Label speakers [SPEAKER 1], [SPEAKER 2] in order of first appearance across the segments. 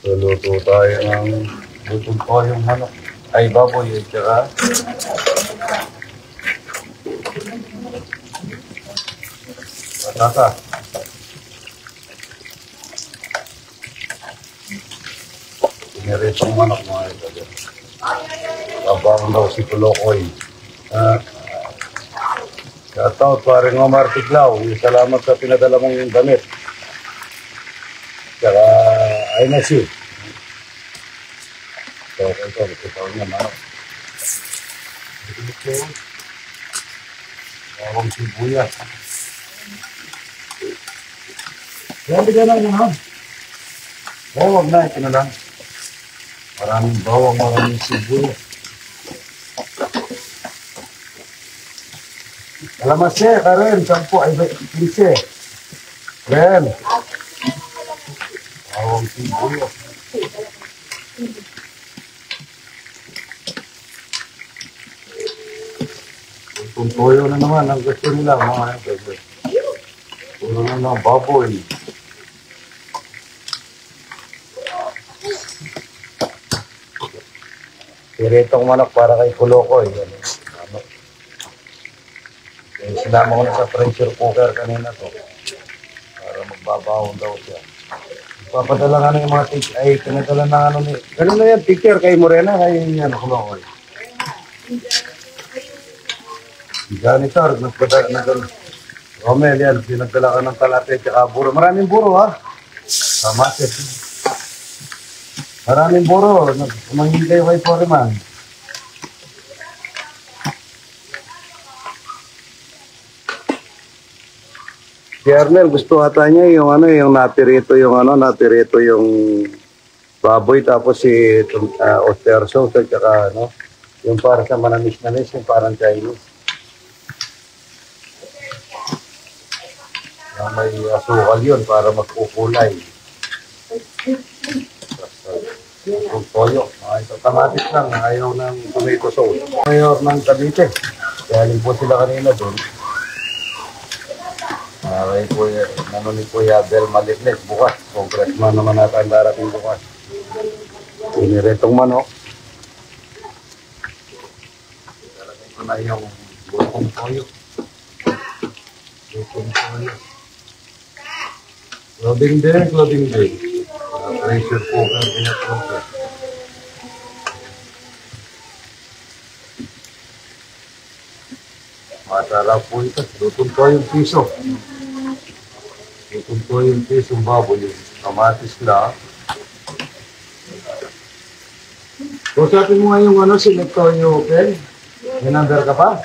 [SPEAKER 1] Luluto tayo ng lutong toyong manok. Ay, baboy at saka patata. Piniritong manok mga ito. Abang daw si Tulokoy. Shoutout paring Omar Tiglaw. Salamat sa pinadala mong yung damit. Saka ay na siya. Ito niya manok. Ito. Bawang sibuyas. Yan, bigyan lang yun, ha? Huwag na, ito na lang. Maraming bawang, maraming sibuyas. Kalamasya, Karen, 10 ay 15. Karen. Bawang sibuyas. Itong toyo na naman, ang gusto nila, mga ito. Puro na ng baboy. Piritong manok para kay Kulokoy. Sinama ko na sa pressure cooker kanina to. Para magbabawon daw siya. Papadala nga na yung mga tick. Ay, pinadala na ano ni... Ganun na yan, picture kay Morena, kay yan, Kulokoy. Janitor, nagpadala na gano'n. Romel, yan, pinagdala ka ng talate at saka buro. Maraming buro, ha? Kamatis. Maraming buro. Umangin kayo kay Foreman. Si Arnel, gusto ata niya yung ano, yung natirito yung baboy, tapos si oyster sauce at saka ano, yung para sa manamis-namis, yung parang Chinese. May asukal yun para magkukulay. Yung toyo. Ito kamatis lang. Ayaw ng tomato sauce. Mayor ng Cavite. Galing po sila kanina doon. Kaya po ni Kuya Abel Maliklik bukas. Congressman naman natin ang darating bukas. Piniritong manok. Darating ko na yung lutong toyo. Lutong toyo. Clothing day. Pressure cooker, pinatulog. Masarap po ito. Lutong ko yung piso. Lutong ko yung piso baboy. Yung kamatis lang. Kung sabi mo nga yung ano, sinagtaw yung okay? May number ka pa?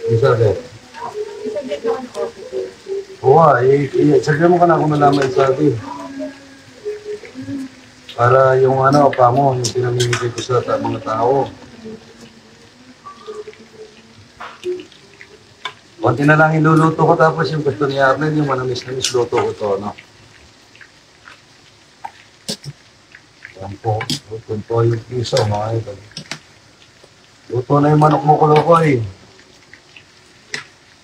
[SPEAKER 1] Isa din. Oo, sagyan mo ka na kung nalaman sabi. Para yung ano, pa mo, yung pinamimigay ko sa mga tao. Konti na lang iluluto ko tapos yung gusto ni Arnel, yung manamis-namis luto ko to, no? Yan po, luto po yung piso, mga ito. Luto na yung manok mo, Kulokoy.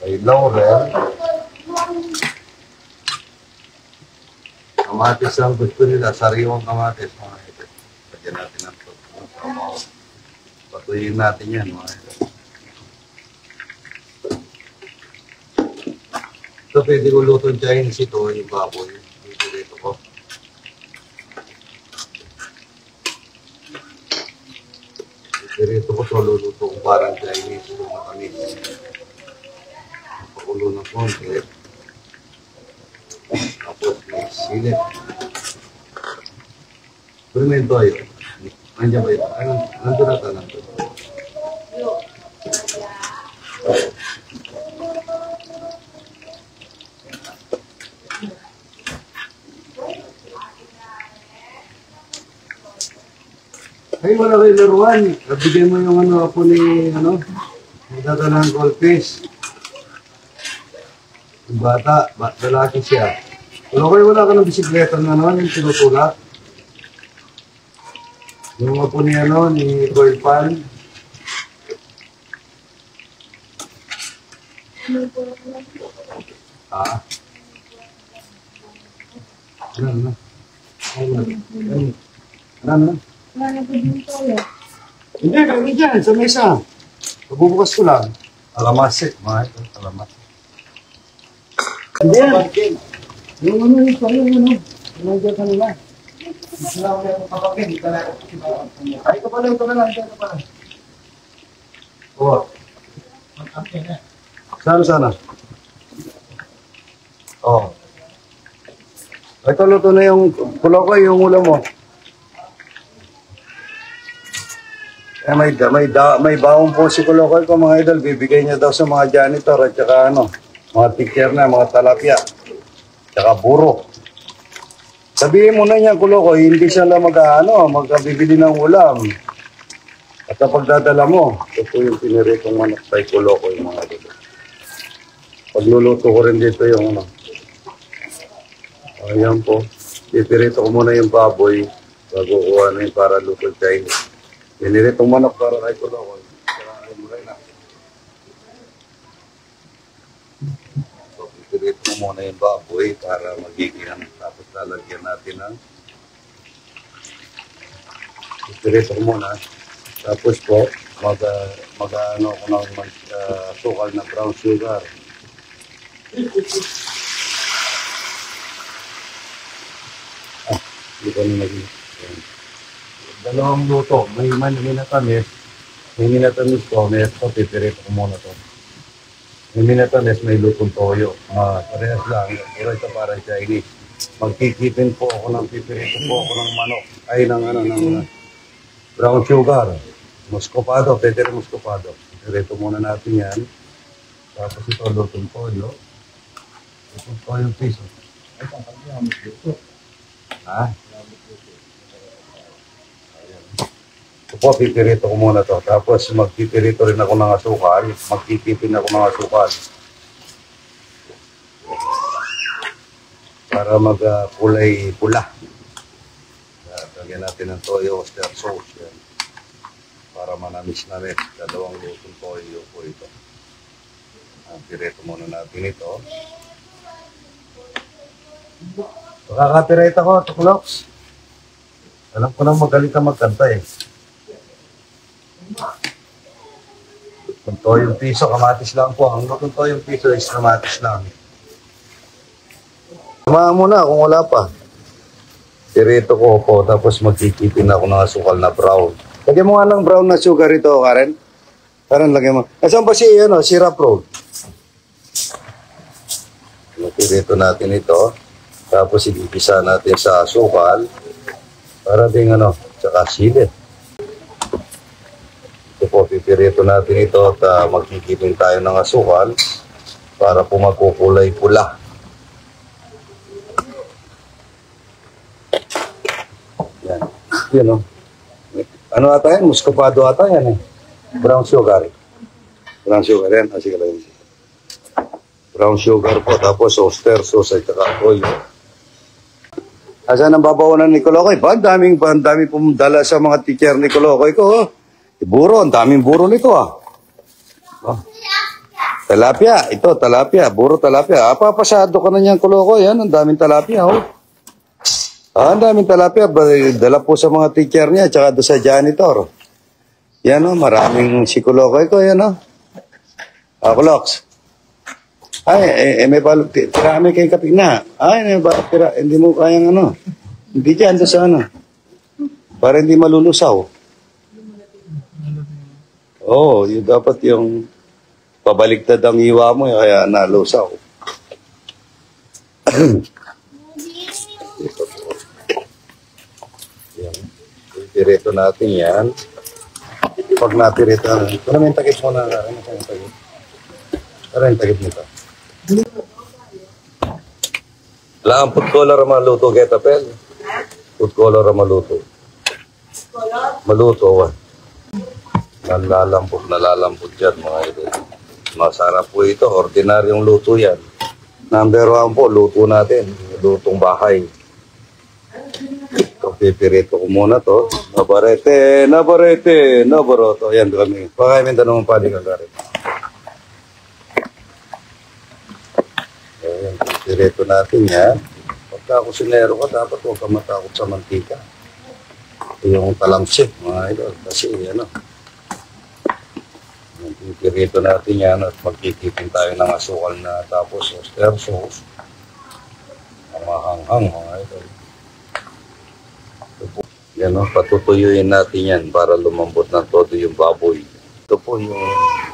[SPEAKER 1] Kay Laurel. Kamatis ang gusto nila, sariwang kamatis, mga ito. Pagyan natin ang ito. Patuyin natin yan, mga ito. Ito pwede ko luto ng Chinese ito, yung baboy. Dito ko. Dito ko ito, luluto ko parang Chinese. Makanis. Pakulo ng konti. Tapos may silip. Primento ayo. Nandiyan ba ito? Nandun na ito, nandun. Ay, wala kayo laruan. Bigyan mo yung ano, ako ni, ano, magdadala ng goldfish. Yung bata, lalaki siya. Wala ka ng bisikleta na ano, yung tinutulak. Yung apo ni, ano, ni Boy Pan. Ah. Ano. Ano? Hindi, kami dyan, sa mesa. Pabubukas ko lang. Alamas mga ito, alamas. Hindi yan. Yung ano yung pa yung ano. Yung nandiyan kanila. Gusto na ako yung kapagin. Ay, ito pala, ito na lang. Ito pala. Oo. Sana. Oo. Ito luto na yung pulo ko, yung ulam mo. Eh, may baong po si Kulokoy ko mga idol. Bibigay niya daw sa mga janitor at saka ano, mga teacher na, mga talapia. Tsaka buro. Sabihin mo na niya Kulokoy, hindi siya lang magkabibili ng ulam. At kapag dadala mo, ito po yung piniritong manok kay Kulokoy mga idol. Pagluluto ko rin dito yung ano. Ayan po. Pipirito ko muna yung baboy bago kuha na yung para luto Chinese. Piniritong manok para kay Kulokoy. So, pipirito ko muna yung baboy para magiging tapos lalagyan natin ng pipirito ko muna. Tapos po, mag-ano ko ng sukal na brown sugar. Hindi ko na naging. Dalawang luto. May minatamis. May minatamis ko. May ito, pipirito ko muna to. May minatamis, may lutong toyo. Parehas lang. Pero ito para Chinese. Magkikipin po ako ng pipirito po ako ng manok. Ay, ng brown sugar. Muscovado. Pwede rin muscovado. Pipirito muna natin yan. Tapos ito, lutong toyo. Lutong toyo piso. Ay, pangkali ang luto. Ha? Ito po, pipirito ko muna to. Tapos magpipirito rin ako ng asukal. Magtitipin ako ng asukal. Para magkulay pula. Lagyan natin ng toyo, oyster sauce. Yan. Para manamis-namis. Dalawang lutong toyo po ito. Pirito muna natin ito. Makaka-pirate ako, Tukloks. Alam ko nang magaling ka magkanta eh. Kung toyong piso, kamatis lang po. Ang lutong toyong piso is kamatis lang. Samahan mo na kung wala pa. Pirito ko po, tapos magkikipin ako ng asukal na brown. Lagyan mo nga ng brown na sugar ito, Karen. Karen, lagyan mo. Nasaan ba si Rap Roll? Pirito natin ito. Tapos igipisa natin sa asukal. Para ding tsaka sili. Ito po, pipirito natin ito at magkikipin tayo ng asukal para po magkukulay pula. Yan. Yan o. Ano ata yan? Muscovado ata yan eh. Brown sugar. Brown sugar yan. Sige lang. Brown sugar po. Tapos oyster sauce at saka oil. Asan ang babawanan ni Kulokoy? Ang daming pumdala sa mga teacher ni Kulokoy ko. Oh. Buro, ang daming buro nito ah. Oh. Talapia, ito talapia, buro talapia. Papasado ka na niyan Kulokoy, yan, ang daming talapia. Oh. Ang daming talapia, dala po sa mga teacher niya, tsaka doon sa janitor. Yan maraming si Kulokoy ko, yan Kuloks. Ay, may balot, tirami kay kapig na. Ay, may balot, hindi mo kayang Hindi dyan, doon sa para hindi malulusaw. Oo, yun dapat yung pabaliktad ang iwa mo, kaya nalusaw. Yan. Pirito natin yan. Pag napirito, parang may takip mo na. Parang takip nito. Wala ang food color ang maluto, Getapel. Food color ang maluto. Maluto, Nalalambot yan, mga idol. Masarap po ito, ordinaryong luto yan. Number 1 po, luto natin. Lutong bahay. Ito, pipirito ko muna to. Nabaroto. Yan, kami. Pakainin tanong ang paling agarin. Ayan, pipirito natin yan. pagka kusinero ka, dapat huwag ka matakot sa mantika. Yung talamsik, mga idol. Kasi, ano, pirito natin yan at magtitipin tayo ng asukal na tapos oyster sauce. Ang mahanghang, mga idol. Yan, no? Patutuyuin natin yan para lumambot ng todo yung baboy. Ito po yung,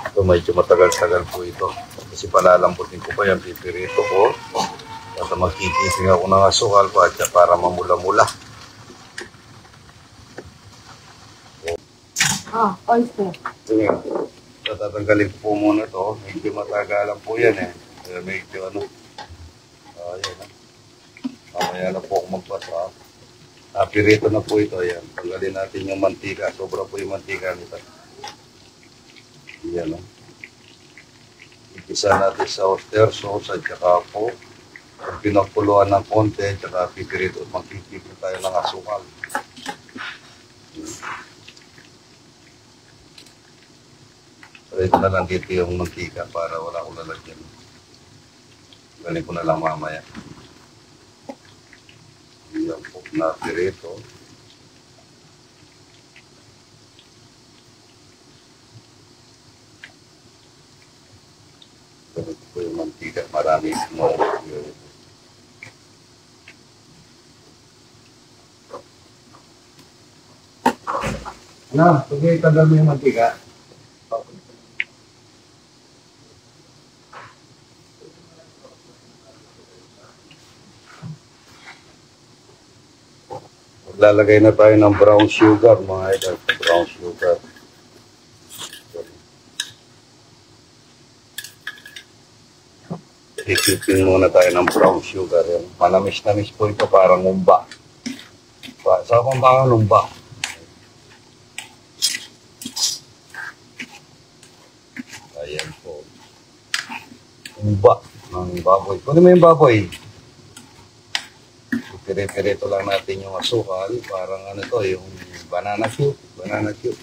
[SPEAKER 1] ito medyo matagal-tagal po ito. Kasi palalambutin ko pa yan, pipirito ko. At magkikiping ako ng asukal pa para mamula-mula.
[SPEAKER 2] Oyster.
[SPEAKER 1] Sige. Tatanggalin ko po muna ito. Medyo matagalan po yan eh. Kaya medyo ano. Ayan. Mamaya na po ako magpasa. Pirito na po ito. Ayan. Tanggalin natin yung mantika. Sobra po yung mantika nito. Ayan. Igisa natin sa oyster sauce at saka po. Pag pinakuluan ng konti, at saka pipirito at magkikipin tayo ng asukal. So, ito na lang dito yung mantika para wala akong lalagyan. Galing ko na lang mamaya. Yan po na pirito. Ito po yung mantika. Marami mo. Ano? Sige, tagal mo yung mantika. Lalagay na tayo ng brown sugar, mga idol. Brown sugar. Isipin muna tayo ng brown sugar. Manamis-namis po ito, parang umba. Sa akong parang umba. Ayan po. Umba ng baboy. Kunin mo yung baboy. Pire-pirito lang natin yung asukal. Parang ano to, yung banana cube. Banana cube.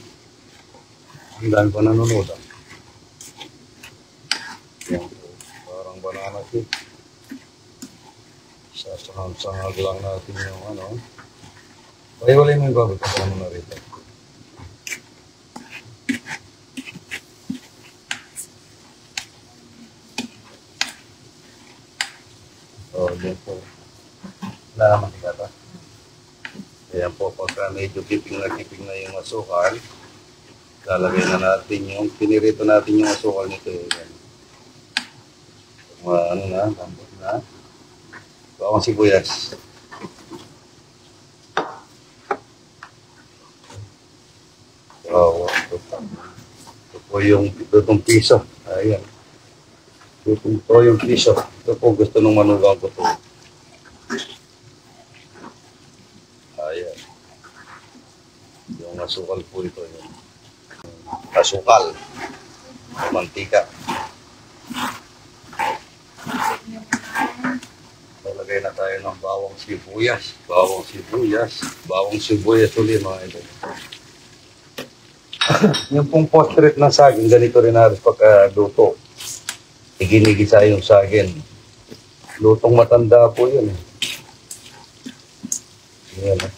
[SPEAKER 1] Ang dami pa nanonood. Yan po. Parang banana cube. Sasahang-sahag lang natin yung ano. Wala mo yung baboy. Kasama mo na rito. Oh, yan po. Wala naman tigata. Ayan po, pagka medyo kiping na yung asukal, lalagay na natin yung, pinirito natin yung asukal nito. Ayan. Ano na, lambot na. Bawang sibuyas. Oh, ito po yung itong piso. Ayan. Ito yung piso. Ito po gusto nung manugang ko ito. Ayan. Yung asukal po ito. Yung asukal. Mantika. Lalagay na tayo ng bawang sibuyas. Bawang sibuyas. Bawang sibuyas ulit mga ito. Yung pong portrait ng saging, ganito rin halos pagka-luto. Iginigisa yung saging. Lutong matanda po yun eh. Ayan eh.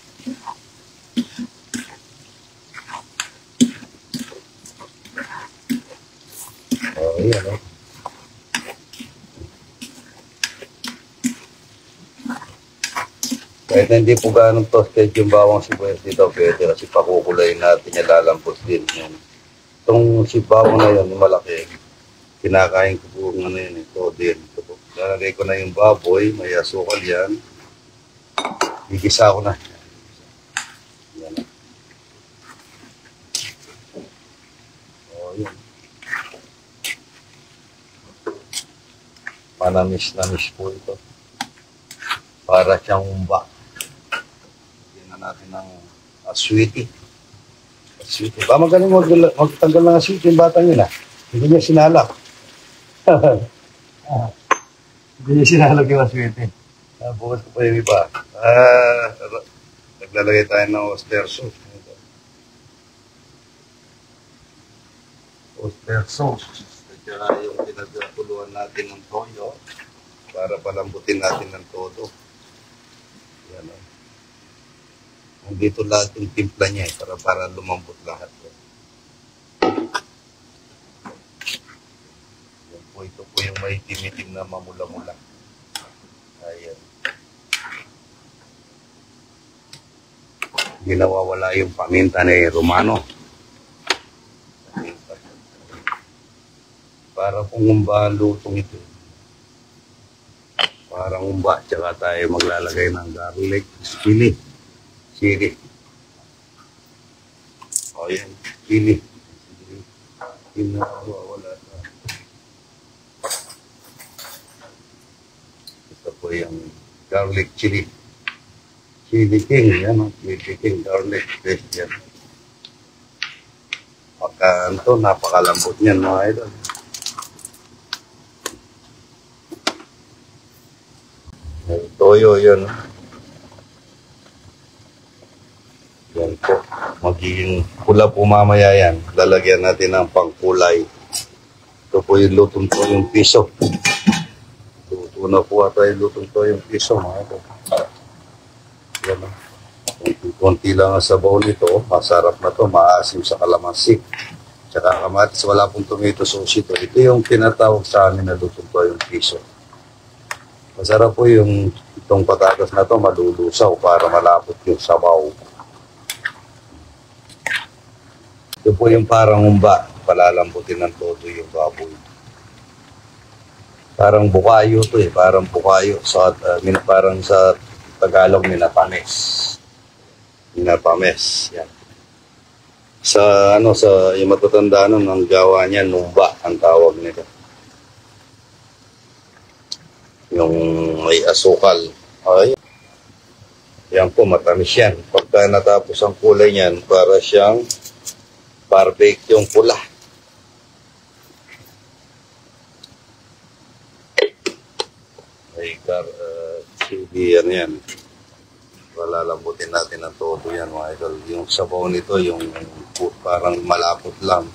[SPEAKER 1] Oh, ayan eh. Kahit na hindi po ganong toasted yung bawang sibuyas dito, pwede kasi pakukulayin natin yung lalambot din. Itong si bawang na yun, yung malaki, kinakain ko po ano yun, ito din. Ito po. Lalagay ko na yung baboy, may asukal yan. Igisa ko na. Yan na. O, yun. Manamis-namis po ito. Para siyang umba. Lagyan na natin ng aswiti. Aswiti. Ba magaling magtanggal ng aswiti yung batang yun ah. Hindi niya sinalak. Hindi niya sinalak yung aswiti. Bukas ko pa yung iba. Naglalagay tayo ng oyster sauce. Oyster sauce. At saka yung pinagkakuluan natin ng toyo para palambutin natin ng todo. ano, nandito lahat yung timpla niya para lumambot lahat. Yan po, ito po yung may timitim na mamula-mula. Ayan. Ginawawala yung paminta ni Romano. Para kung umba lutong ito. Parang umba, tsaka tayo maglalagay ng garlic, chili. O yan, chili. Ginawawala na. Ito po yung garlic chili. Chili king, yan o. Chili king, garlic paste yan. Pagka ito, napakalambot niyan mga idol. Toyo yun. Yan po. Magiging pula po mamaya yan. Lalagyan natin ng pangkulay. Ito po yung lutong toyong piso. Luto na po ata yung lutong toyong piso mga ito. Yan o. Konti lang ang sabaw nito. Masarap na to. Maasim sa kalamansi. Tsaka kamatis. Wala pong tomato sauce ito. Ito yung tinatawag sa amin na lutong toyong piso. Masarap po yung itong patatas na to malulusaw para malapot yung sabaw. Ito po yung parang umba, palalambutin ng todo yung baboy. Parang bukayo to parang bukayo. Parang sa Tagalog minapames. Minapames, yan. Sa yung matatanda nun, ang gawa niya, numba ang tawag nito. Yung may asukal. Ay, yan po, matamis yan. Pagka natapos ang kulay niyan, para siyang barbecue yung pula. Ay, chili yan. Palalambutin natin ang todo yan, mga idol. Yung sabaw nito, yung parang malapot lang.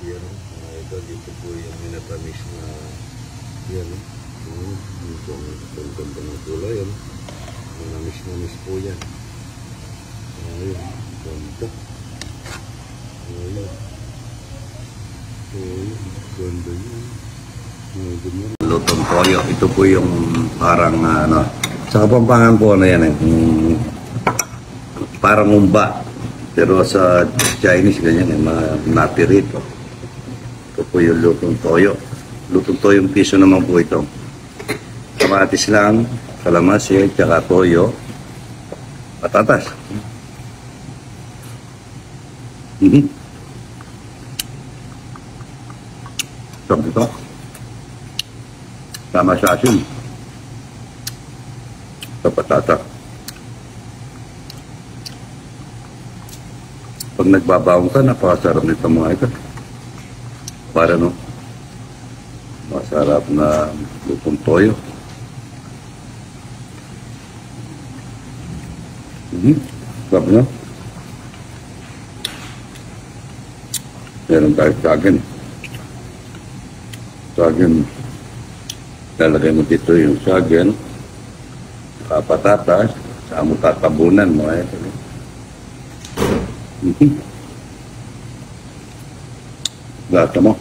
[SPEAKER 1] Yan, mga idol, dito po yung minatamis na yan. Yung ganda ng kulay yan. Manamis-namis po yan. Ayun, ganda. Ayun. Ayun, ganda yan. Lutong toyo. Ito po yung parang sa Kapampangan po yan parang umba. Pero sa Chinese ganyan napirito. Ito po yung lutong toyo. Lutong toyong piso naman po ito. Kamatis lang, kalamansi, tsaka toyo, patatas. Sarap ito. Tama sa asin. Sa patata. Pag nagbabaong ka, napakasarap nito mga ito. Para masarap na lutong toyo. Sarap na. Meron tayo saging. Lalagay mo dito yung saging, patatas, saan mo tatabunan mo Lata mo.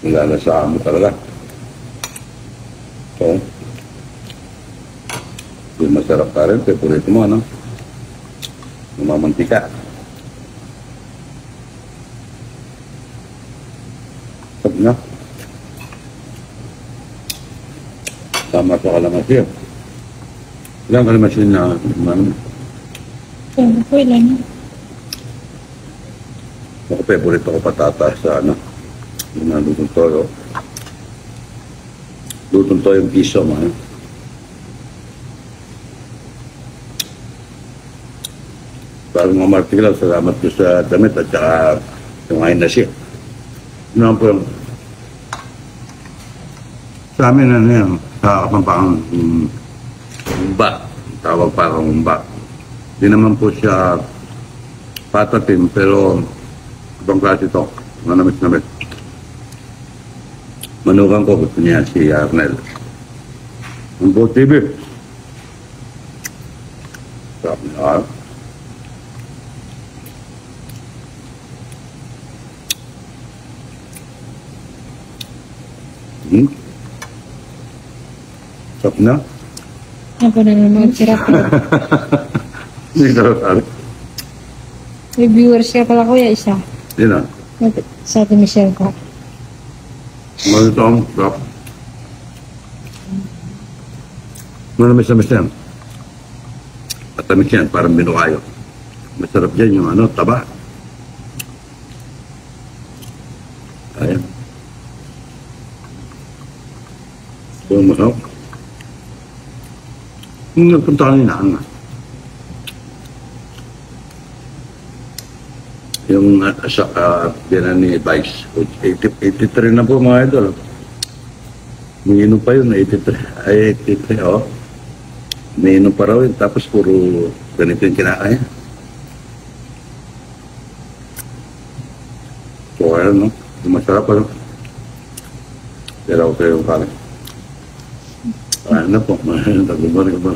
[SPEAKER 1] Nilalasaan mo talaga. So, yung masarap ka rin, favorite mo, Mamantika. Sabi na. Tama sa kalamansi. Ilang kalamansi na
[SPEAKER 2] Okay lang.
[SPEAKER 1] Ako favorite ako patatas sa yung lutong toyo. Lutong toyo yung piso man. Parang mga martilaw, salamat ko sa damit at saka yung ngayon na siya. Ano po yung sa amin yan, sa Kapampangan, umba. Tawag parang umba. Di naman po siya patatim, pero ibang klase ito. Manamis-namis. Manukan ko, gusto niya si Arnel. Ang Go TV. Sarap na. Sarap na.
[SPEAKER 2] Ako na naman sirap.
[SPEAKER 1] Hindi sarap sabi.
[SPEAKER 2] May viewers ka pala kuya, isa.
[SPEAKER 1] Yun na.
[SPEAKER 2] Sa atin Michelle ko.
[SPEAKER 1] Malito ang sarap. Manamis-namis yan. At tamis yan, parang binukayo. Masarap dyan yung ano, taba. Ayan. So, masarap. Nagpunta kanina, nga. Yung binan ni Vice, 83 na po mga idol. Umiinom pa yun, 83. Ay, 83, oh. Umiinom pa raw yun, tapos puro ganito yung kinakain. So, ayun, no? Masarap, ano? Pero ako kayo yung kanin. Ano po, tagumbari ko ba?